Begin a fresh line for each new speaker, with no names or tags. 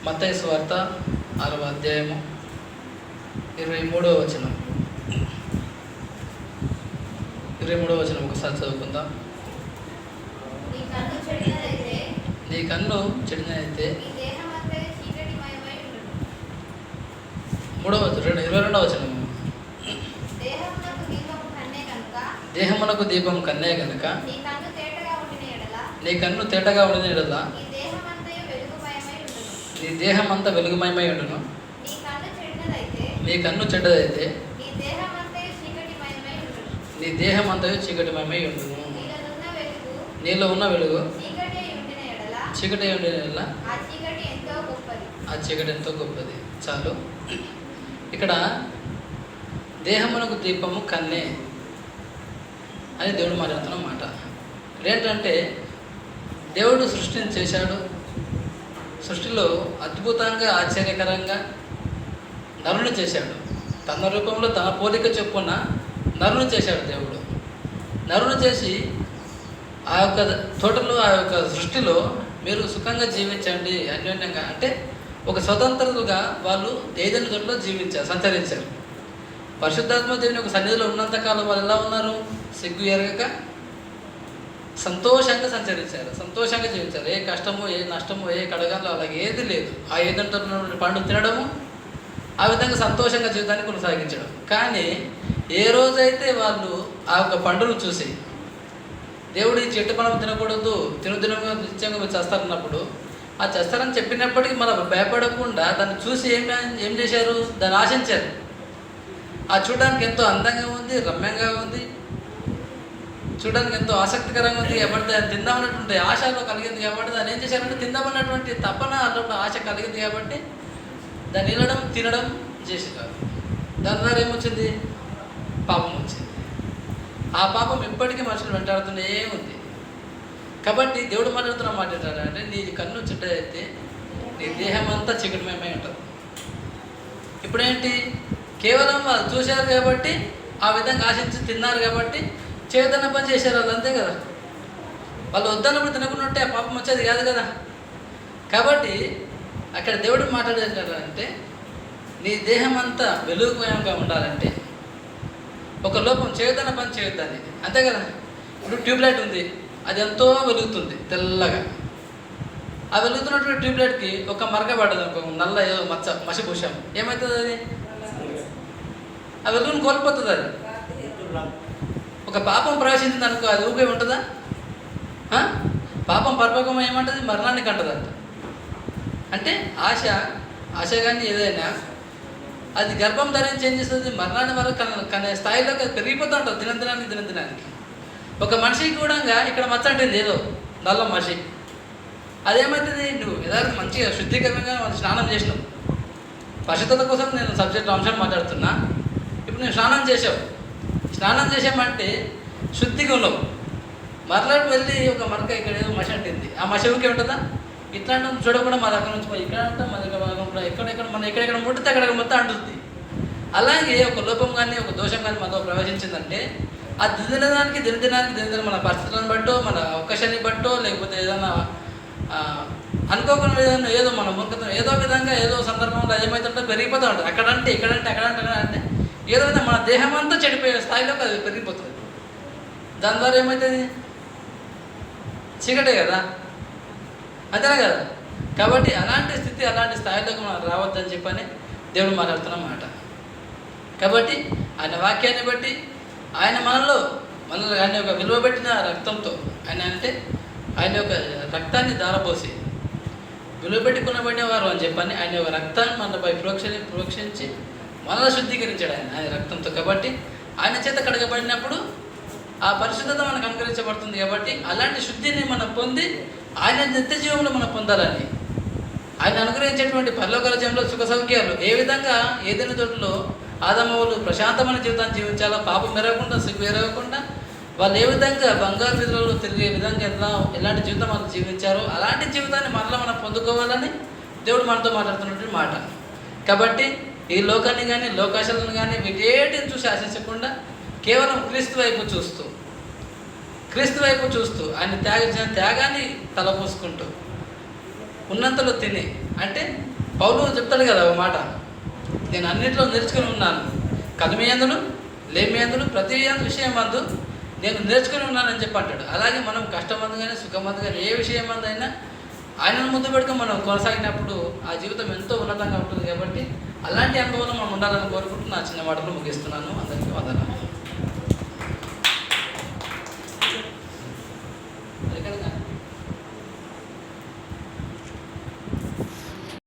మత్తయి సువార్త 6వ అధ్యాయము 23వ వచనం. 23వ వచనం ఒకసారి చదువుకుందాం. నీ కన్ను చెడినదైతే 22వ వచనం. దేహమునకు దీపం కన్నే గనుక నీ కన్ను తేటగా ఉండిన ఎడల నీ దేహం అంతా వెలుగుమయమై ఉండును. నీ కన్ను చెడ్డదైతే నీ దేహం అంతా చీకటిమయమై ఉండును. నీలో ఉన్న వెలుగు చీకటి ఉండిన ఎడల ఆ చీకటి ఎంతో గొప్పది. చాలు. ఇక్కడ దేహమునకు దీపము కన్నే అని దేవుడు మాట్లాడుతున్న మాట. ఏంటంటే దేవుడు సృష్టిని చేశాడు. సృష్టిలో అద్భుతంగా ఆశ్చర్యకరంగా నరుని చేశాడు. తన రూపంలో తన పోలిక చొప్పున నరుని చేశాడు దేవుడు. నరుని చేసి ఆ యొక్క తోటలో ఆ యొక్క సృష్టిలో మీరు సుఖంగా జీవించండి అన్యోన్యంగా అంటే ఒక స్వతంత్రులుగా వాళ్ళు ఏదైనా తోటలో సంచరించారు. పరిశుద్ధాత్మ దేవుని యొక్క సన్నిధిలో ఉన్నంతకాలం వాళ్ళు ఎలా ఉన్నారు? సిగ్గు ఎరగక సంతోషంగా సంచరించారు, సంతోషంగా జీవించారు. ఏ కష్టము ఏ నష్టము ఏ కడగాలో అలాగే ఏది లేదు. ఆ ఏదంటే పండు తినడము, ఆ విధంగా సంతోషంగా జీవితాన్ని కొనసాగించడం. కానీ ఏ రోజైతే వాళ్ళు ఆ యొక్క పండును చూసి దేవుడు ఈ చెట్టు మనం తినకూడదు, తినగా నిత్యంగా చేస్తారన్నప్పుడు ఆ చేస్తారని చెప్పినప్పటికీ మనం భయపడకుండా దాన్ని చూసి ఏం చేశారు? దాన్ని ఆశించారు. ఆ చూడడానికి ఎంతో అందంగా ఉంది, రమ్యంగా ఉంది, చూడడానికి ఎంతో ఆసక్తికరంగా ఉంది కాబట్టి దాన్ని తిందామన్నటువంటి ఆశలో కలిగింది కాబట్టి దాన్ని ఏం చేశారంటే తిందామన్నటువంటి తపన అన్నప్పుడు ఆశ కలిగింది కాబట్టి దాన్ని వినడం తినడం చేసేవారు. దాని ద్వారా ఏమొచ్చింది? పాపం వచ్చింది. ఆ పాపం ఇప్పటికీ మనుషులు వెంటాడుతూనే ఉంది. కాబట్టి దేవుడు మాట్లాడుతున్న మాట ఏంటంటే నీ కన్ను చెడ్డదైతే నీ దేహం అంతా చీకటిమయమై ఉంటుంది. ఇప్పుడేంటి? కేవలం వాళ్ళు చూశారు కాబట్టి ఆ విధంగా ఆశించి తిన్నారు కాబట్టి చేయదన్న పని చేశారు వాళ్ళు, అంతే కదా. వాళ్ళు వద్దన్నప్పుడు తినకున్నట్టే ఆ పాపం వచ్చేది కాదు కదా. కాబట్టి అక్కడ దేవుడు మాట్లాడేటంటే నీ దేహం అంతా వెలుగుమయంగా ఉండాలంటే ఒక లోపం చేయొద్దన్న పని చేయొద్దని, అంతే కదా. ఇప్పుడు ట్యూబ్లైట్ ఉంది, అది ఎంతో వెలుగుతుంది తెల్లగా. ఆ వెలుగుతున్నటువంటి ట్యూబ్లైట్కి ఒక మరక పడ్డది అనుకో, నల్ల ఏదో మసి పూసాం, ఏమవుతుంది? అది ఆ వెలుగుని కోల్పోతుంది. అది ఒక పాపం ప్రవేశించింది అనుకో, అది ఊపే ఉంటుందా? పాపం పరిపక్వం ఏమంటుంది? మరణాన్ని కంటదంట. అంటే ఆశ కానీ ఏదైనా అది గర్భం ధరించి ఏం చేస్తుంది? మరణాన్ని వరకు కనే స్థాయిలోకి అది పెరిగిపోతూ ఉంటుంది దినదినానికి. ఒక మనిషికి కూడా ఇక్కడ మచ్చ అంటుంది ఏదో నల్ల మనిషి, అదేమవుతుంది? నువ్వు ఏదైనా మంచిగా శుద్ధీకరంగా స్నానం చేసినావు. పరిశుద్ధత కోసం నేను సబ్జెక్ట్ అంశం మాట్లాడుతున్నా. ఇప్పుడు నేను స్నానం చేసామంటే శుద్ధిగా ఉన్నావు. మరలాడు వెళ్ళి ఒక మరక ఇక్కడ ఏదో మసి అంటుంది, ఆ మసి ఊకే ఉంటుందా? ఇట్లాంటి చూడకుండా మా దగ్గర నుంచి ఇక్కడ అంటే మన దగ్గర ఎక్కడెక్కడ ముట్టితే అక్కడ మొత్తం అంటుంది. అలాగే ఒక లోపం కానీ ఒక దోషం కానీ మనతో ప్రవేశించిందంటే ఆ దినదినానికి మన పరిస్థితులను బట్టో మన అవకాశాన్ని బట్టో లేకపోతే ఏదైనా అనుకోకుండా ఏదో మన మూర్ఖతం ఏదో విధంగా ఏదో సందర్భంలో ఏమవుతుందో పెరిగిపోతూ ఉంటుంది. అక్కడంటే అంటే ఏదో మన దేహం అంతా చెడిపోయే స్థాయిలోకి అది పెరిగిపోతుంది. దాని ద్వారా ఏమవుతుంది? చీకటే కదా, అంతేనా కదా. కాబట్టి అలాంటి స్థితి అలాంటి స్థాయిలోకి మనం రావద్దని చెప్పని దేవుడు మాట్లాడుతున్న మాట. కాబట్టి ఆయన వాక్యాన్ని బట్టి ఆయన యొక్క విలువ పెట్టిన రక్తంతో ఆయన యొక్క రక్తాన్ని ధారపోసి విలువ పెట్టుకునబడినవారు అని చెప్పని ఆయన యొక్క రక్తాన్ని మనపై ప్రోక్షించి మనల్ని శుద్ధీకరించాడు ఆయన రక్తంతో. కాబట్టి ఆయన చేత కడగబడినప్పుడు ఆ పరిశుద్ధత మనకు అనుకరించబడుతుంది. కాబట్టి అలాంటి శుద్ధిని మనం పొంది ఆయన నిత్య జీవంలో మనం పొందాలని ఆయన అనుగ్రహించేటువంటి పరలోక రాజ్యంలో సుఖ సౌఖ్యాలు ఏ విధంగా ఏదైనా చోట్లలో ఆదమవులు ప్రశాంతమైన జీవితాన్ని జీవించాలో, పాపం మెరగకుండా సిగ్గు ఎరగకుండా వాళ్ళు ఏ విధంగా బంగారు విధులలో తిరిగే విధంగా ఎలాంటి జీవితం వాళ్ళు జీవించారో అలాంటి జీవితాన్ని మరలా మనం పొందుకోవాలని దేవుడు మనతో మాట్లాడుతున్నటువంటి మాట. కాబట్టి ఈ లోకాన్ని కానీ లోకాశాలను కానీ వీటేటిని చూసి ఆశించకుండా కేవలం క్రీస్తు వైపు చూస్తూ ఆయన త్యాగాన్ని తలపోసుకుంటూ ఉన్నంతలో తిని అంటే పౌలు చెప్తాడు కదా ఒక మాట, నేను అన్నింటిలో నేర్చుకుని ఉన్నాను, కలిమియందును లేమియందును ప్రతి విషయం మందు నేను నేర్చుకుని ఉన్నానని చెప్పి అంటాడు. అలాగే మనం కష్టమందు కానీ సుఖమందు కానీ ఏ విషయం మందైనా ఆయనను ముందు పెట్టుకుని మనం కొనసాగినప్పుడు ఆ జీవితం ఎంతో ఉన్నతంగా ఉంటుంది. కాబట్టి అలాంటి అనుభవం మనం ఉండాలని కోరుకుంటూ నా చిన్న మాటలు ముగిస్తున్నాను. అందరికీ వందనాలు.